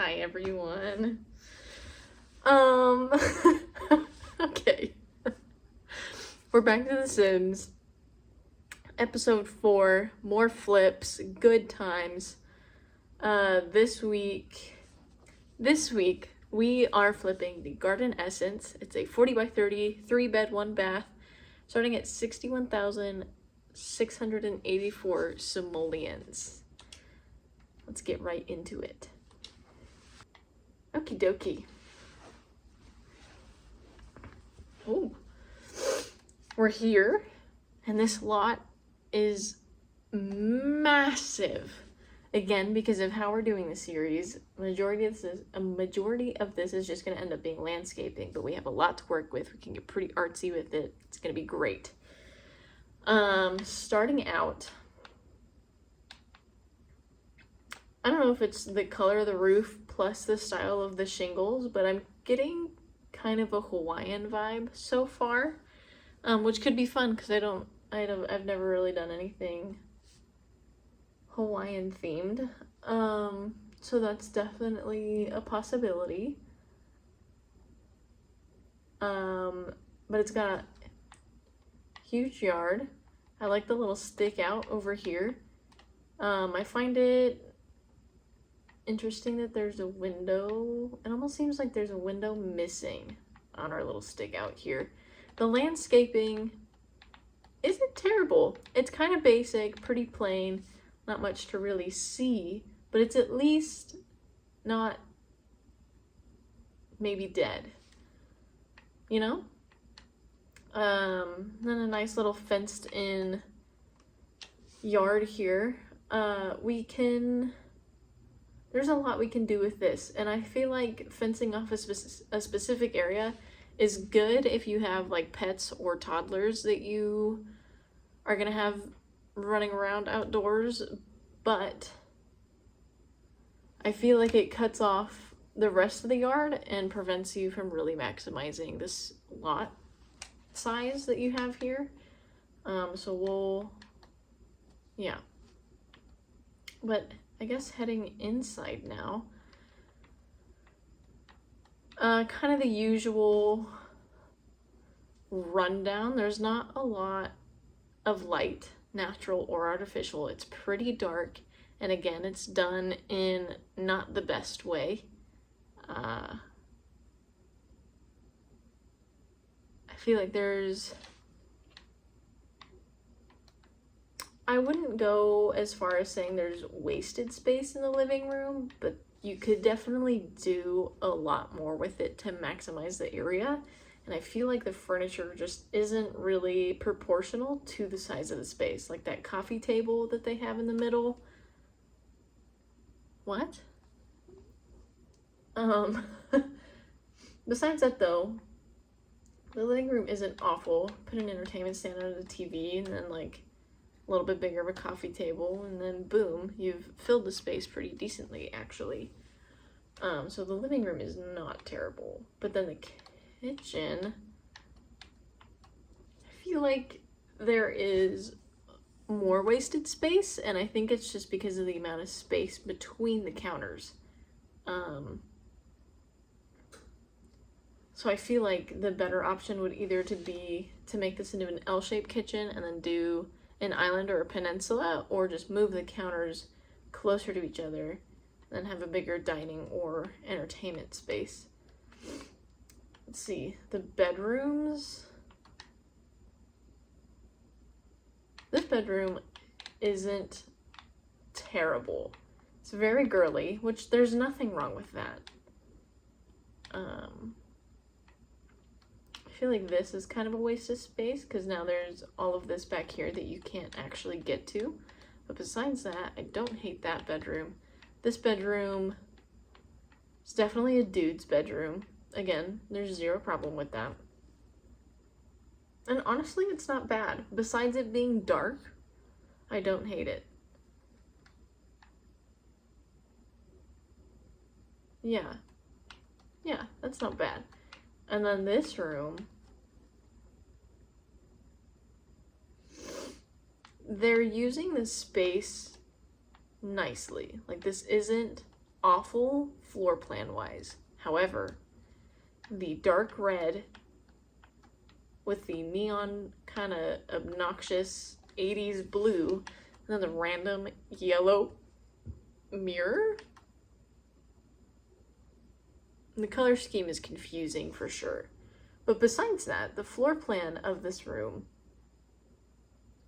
Hi everyone. Okay. We're back to The Sims. Episode 4, more flips, good times. This week we are flipping the Garden Essence. It's a 40 by 30, 3-bed, 1 bath, starting at 61,684 simoleons. Let's get right into it. Okie dokie. Oh, we're here, and this lot is massive. Again, because of how we're doing the series, a majority of this is just going to end up being landscaping, but we have a lot to work with. We can get pretty artsy with it. It's going to be great. Starting out, I don't know if it's the color of the roof plus the style of the shingles, but I'm getting kind of a Hawaiian vibe so far, which could be fun because I've never really done anything Hawaiian themed, so that's definitely a possibility. But it's got a huge yard. I like the little stick out over here. I find it interesting that there's a window. It almost seems like there's a window missing on our little stick out here. The landscaping isn't terrible. It's kind of basic, pretty plain, not much to really see, but it's at least not maybe dead, you know? Then a nice little fenced in yard here. There's a lot we can do with this, and I feel like fencing off a specific area is good if you have like pets or toddlers that you are gonna have running around outdoors, but I feel like it cuts off the rest of the yard and prevents you from really maximizing this lot size that you have here. Yeah. But I guess heading inside now, kind of the usual rundown. There's not a lot of light, natural or artificial. It's pretty dark, and again, it's done in not the best way. I feel like I wouldn't go as far as saying there's wasted space in the living room, but you could definitely do a lot more with it to maximize the area. And I feel like the furniture just isn't really proportional to the size of the space. Like that coffee table that they have in the middle. What? Besides that though, the living room isn't awful. Put an entertainment stand under the TV and then like a little bit bigger of a coffee table, and then boom, you've filled the space pretty decently actually. So the living room is not terrible, but then the kitchen, I feel like there is more wasted space, and I think it's just because of the amount of space between the counters. So I feel like the better option would either be to make this into an L-shaped kitchen and then do an island or a peninsula, or just move the counters closer to each other and have a bigger dining or entertainment space. Let's see, the bedrooms. This bedroom isn't terrible. It's very girly, which there's nothing wrong with that. I feel like this is kind of a waste of space because now there's all of this back here that you can't actually get to. But besides that, I don't hate that bedroom. This bedroom is definitely a dude's bedroom. Again, there's zero problem with that. And honestly, it's not bad. Besides it being dark, I don't hate it. Yeah, that's not bad. And then this room, they're using this space nicely. Like, this isn't awful floor plan wise. However, the dark red with the neon kind of obnoxious 80s blue, and then the random yellow mirror. The color scheme is confusing for sure. But besides that, the floor plan of this room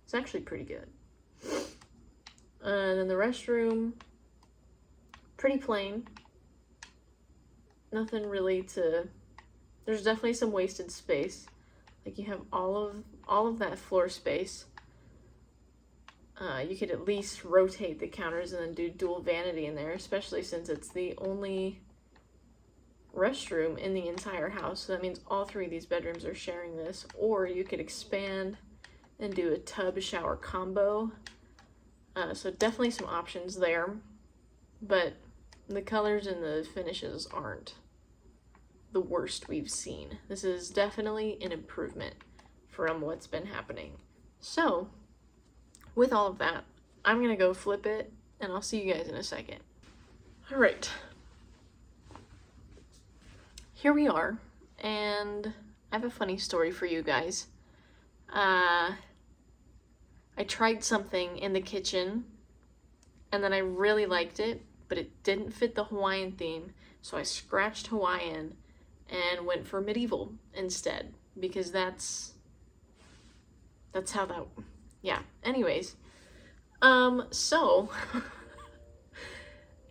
is actually pretty good. And then the restroom, pretty plain. Nothing really to... There's definitely some wasted space. Like you have all of that floor space. You could at least rotate the counters and then do dual vanity in there, especially since it's the only restroom in the entire house. So that means all three of these bedrooms are sharing this. Or you could expand and do a tub shower combo. So definitely some options there. But the colors and the finishes aren't the worst we've seen. This is definitely an improvement from what's been happening. So, with all of that, I'm gonna go flip it, and I'll see you guys in a second. All right. Here we are, and I have a funny story for you guys. I tried something in the kitchen, and then I really liked it, but it didn't fit the Hawaiian theme, so I scratched Hawaiian and went for medieval instead, because that's how that, yeah. Anyways, so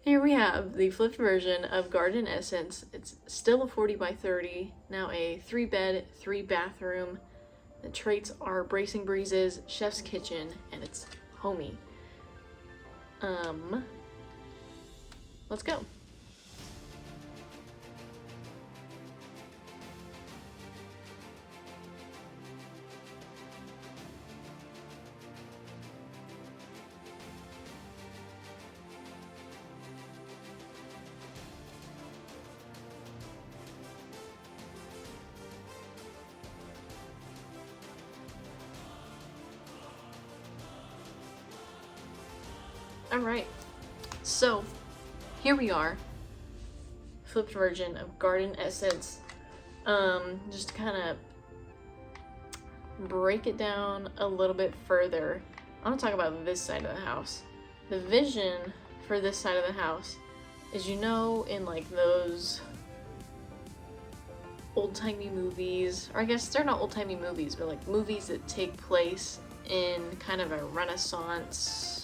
here we have the flipped version of Garden Essence. It's still a 40 by 30, now a 3-bed, 3-bathroom. The traits are bracing breezes, chef's kitchen, and it's homey. Let's go. Alright, so here we are, flipped version of Garden Essence. Just to kind of break it down a little bit further, I want to talk about this side of the house. The vision for this side of the house is, you know, in like those old-timey movies, or I guess they're not old-timey movies, but like movies that take place in kind of a Renaissance,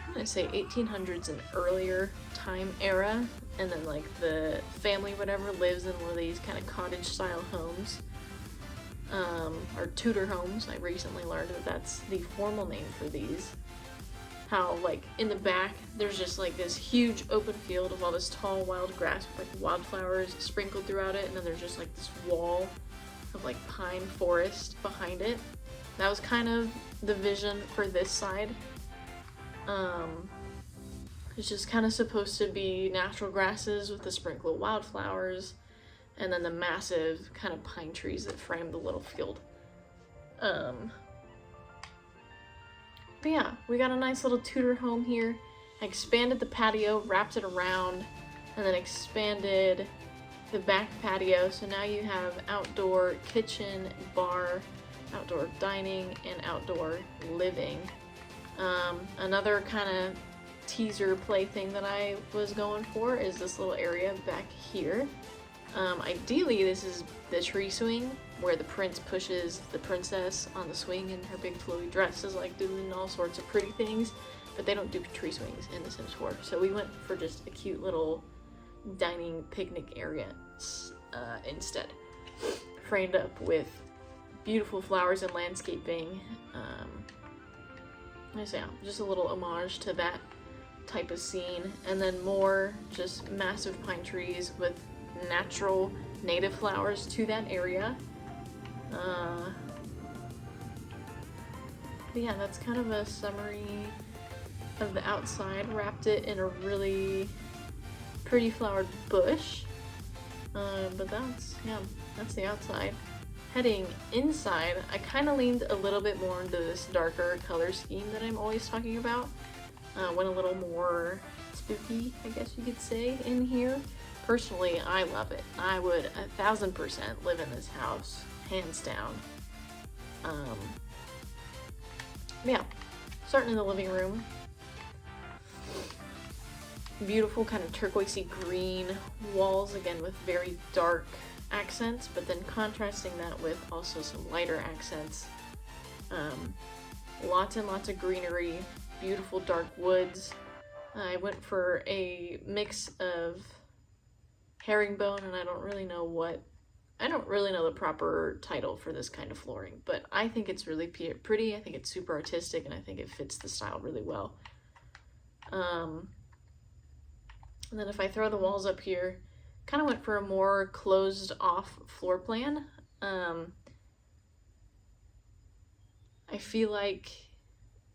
I'm gonna say 1800s and earlier time era, and then like the family whatever lives in one of these kind of cottage style homes, or Tudor homes. I recently learned that that's the formal name for these. How like in the back there's just like this huge open field of all this tall wild grass with like wildflowers sprinkled throughout it, and then there's just like this wall of like pine forest behind it. That was kind of the vision for this side. It's just kind of supposed to be natural grasses with the sprinkle of wildflowers, and then the massive kind of pine trees that frame the little field. But yeah, we got a nice little Tudor home here. I expanded the patio, wrapped it around, and then expanded the back patio. So now you have outdoor kitchen, bar, outdoor dining, and outdoor living. Another kind of teaser play thing that I was going for is this little area back here. Ideally, this is the tree swing where the prince pushes the princess on the swing and her big flowy dress is like doing all sorts of pretty things, but they don't do tree swings in The Sims 4. So we went for just a cute little dining picnic area instead, framed up with beautiful flowers and landscaping. Just a little homage to that type of scene, and then more just massive pine trees with natural native flowers to that area. But yeah, that's kind of a summary of the outside. Wrapped it in a really pretty flowered bush. But that's the outside. Heading inside, I kind of leaned a little bit more into this darker color scheme that I'm always talking about. Went a little more spooky, I guess you could say, in here. Personally, I love it. I would 1000% live in this house, hands down. Yeah, starting in the living room. Beautiful kind of turquoisey green walls, again with very dark accents, but then contrasting that with also some lighter accents. Lots and lots of greenery, beautiful dark woods. I went for a mix of herringbone, and I don't really know the proper title for this kind of flooring, but I think it's really pretty. I think it's super artistic, and I think it fits the style really well. And then if I throw the walls up here, kind of went for a more closed off floor plan. I feel like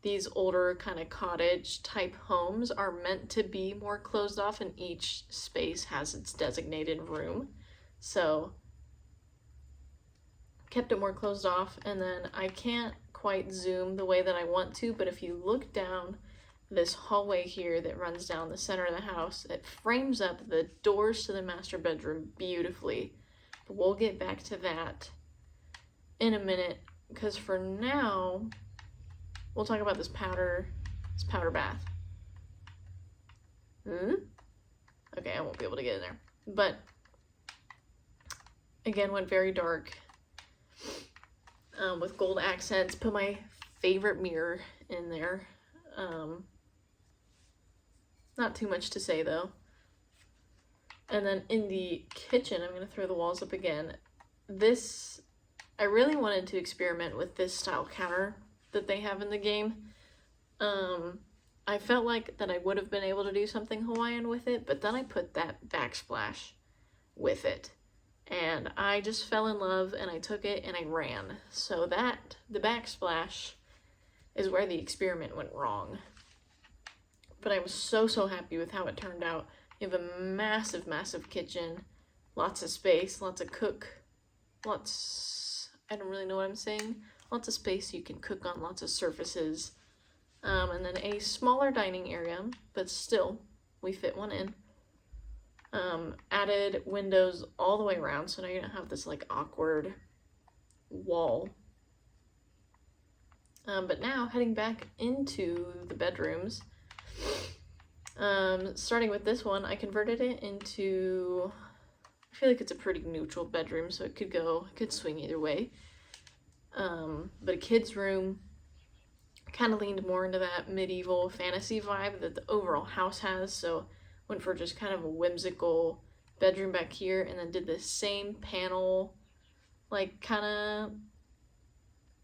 these older kind of cottage type homes are meant to be more closed off, and each space has its designated room. So kept it more closed off, and then I can't quite zoom the way that I want to, but if you look down this hallway here that runs down the center of the house, it frames up the doors to the master bedroom beautifully. But we'll get back to that in a minute, because for now we'll talk about this powder bath. Okay, I won't be able to get in there, but again went very dark with gold accents. Put my favorite mirror in there. Not too much to say though. And then in the kitchen, I'm gonna throw the walls up again. I really wanted to experiment with this style counter that they have in the game. I felt like that I would have been able to do something Hawaiian with it, but then I put that backsplash with it, and I just fell in love, and I took it and I ran. So the backsplash is where the experiment went wrong. But I was so happy with how it turned out. You have a massive, massive kitchen, lots of space, lots of I don't really know what I'm saying. Lots of space you can cook on, lots of surfaces. And then a smaller dining area, but still, we fit one in. Added windows all the way around, so now you don't have this like awkward wall. But now heading back into the bedrooms, starting with this one, I converted it into, I feel like it's a pretty neutral bedroom, so it could swing either way. But a kid's room, kind of leaned more into that medieval fantasy vibe that the overall house has, so went for just kind of a whimsical bedroom back here, and then did the same panel, like, kind of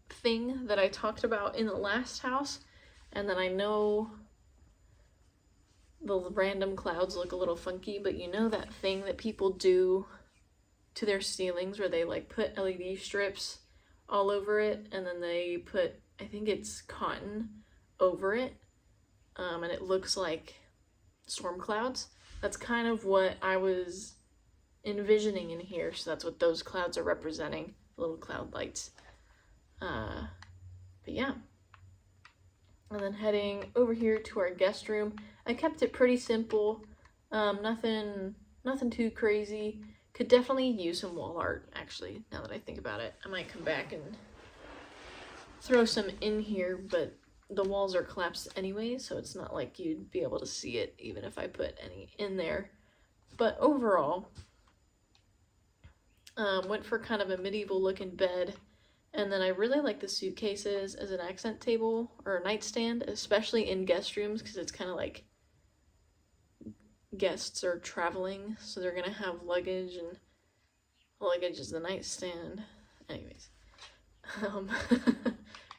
thing that I talked about in the last house. And then I know the random clouds look a little funky, but you know that thing that people do to their ceilings where they like put LED strips all over it, and then they put, I think it's cotton over it, and it looks like storm clouds. That's kind of what I was envisioning in here, so that's what those clouds are representing, little cloud lights. But yeah. And then heading over here to our guest room, I kept it pretty simple, nothing too crazy. Could definitely use some wall art, actually, now that I think about it. I might come back and throw some in here, but the walls are collapsed anyway, so it's not like you'd be able to see it even if I put any in there. But overall, went for kind of a medieval looking bed, and then I really like the suitcases as an accent table or a nightstand, especially in guest rooms, because it's kind of like guests are traveling, so they're gonna have luggage, and luggage is the nightstand. Anyways,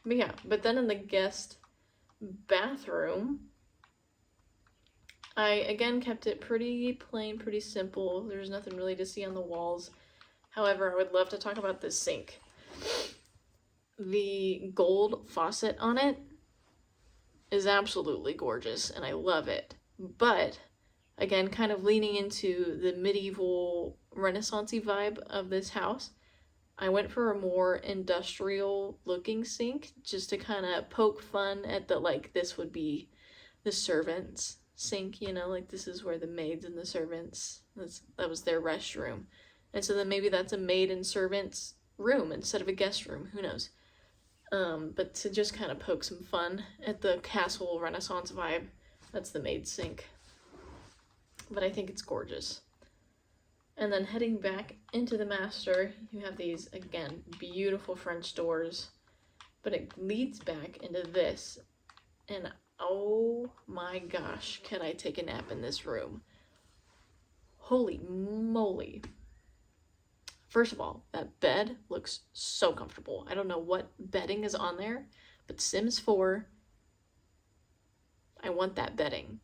but yeah. But then in the guest bathroom, I again kept it pretty plain, pretty simple. There's nothing really to see on the walls. However, I would love to talk about this sink. The gold faucet on it is absolutely gorgeous, and I love it. But again, kind of leaning into the medieval Renaissance-y vibe of this house, I went for a more industrial looking sink, just to kind of poke fun at the, like, this would be the servants' sink, you know, like this is where the maids and the servants, that was their restroom. And so then maybe that's a maid and servant's room instead of a guest room, who knows. But to just kind of poke some fun at the castle Renaissance vibe, that's the maid sink. But I think it's gorgeous. And then heading back into the master, you have these, again, beautiful French doors. But it leads back into this. And oh my gosh, can I take a nap in this room? Holy moly. First of all, that bed looks so comfortable. I don't know what bedding is on there, but Sims 4, I want that bedding.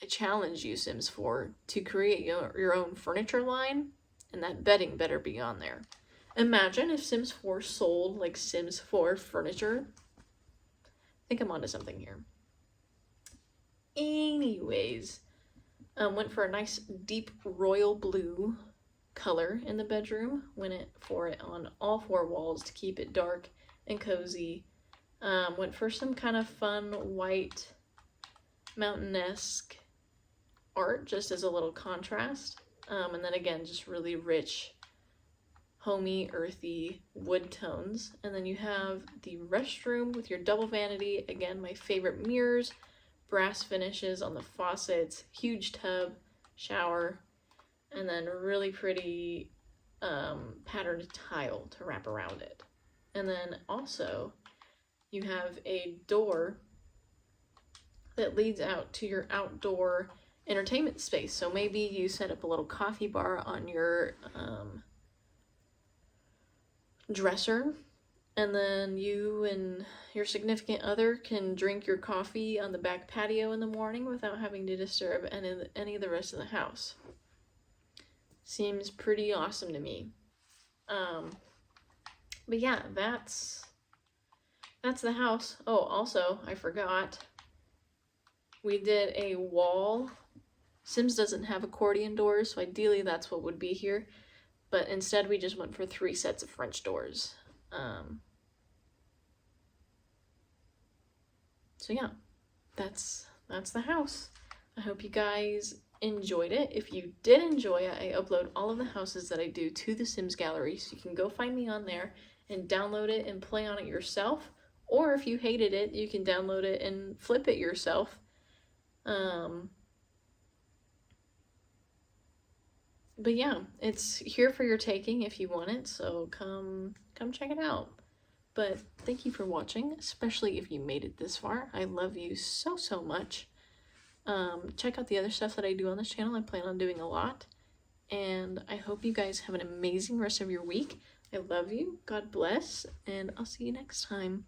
I challenge you, Sims 4, to create your own furniture line, and that bedding better be on there. Imagine if Sims 4 sold like Sims 4 furniture. I think I'm onto something here. Anyways, went for a nice deep royal blue color in the bedroom. Went for it on all 4 walls to keep it dark and cozy. Went for some kind of fun white mountain-esque art just as a little contrast. And then again, just really rich, homey, earthy wood tones. And then you have the restroom with your double vanity. Again, my favorite mirrors, brass finishes on the faucets, huge tub, shower, and then really pretty patterned tile to wrap around it. And then also you have a door that leads out to your outdoor entertainment space. So maybe you set up a little coffee bar on your dresser, and then you and your significant other can drink your coffee on the back patio in the morning without having to disturb any of the rest of the house. Seems pretty awesome to me. But yeah, that's the house. Oh, also, I forgot. We did a wall. Sims doesn't have accordion doors, so ideally that's what would be here. But instead we just went for 3 sets of French doors. So yeah, that's the house. I hope you guys enjoyed it. If you did enjoy it, I upload all of the houses that I do to the Sims gallery, so you can go find me on there and download it and play on it yourself. Or if you hated it, you can download it and flip it yourself. But yeah, it's here for your taking if you want it, so come check it out. But thank you for watching, especially if you made it this far. I love you so much. Check out the other stuff that I do on this channel. I plan on doing a lot. And I hope you guys have an amazing rest of your week. I love you. God bless. And I'll see you next time.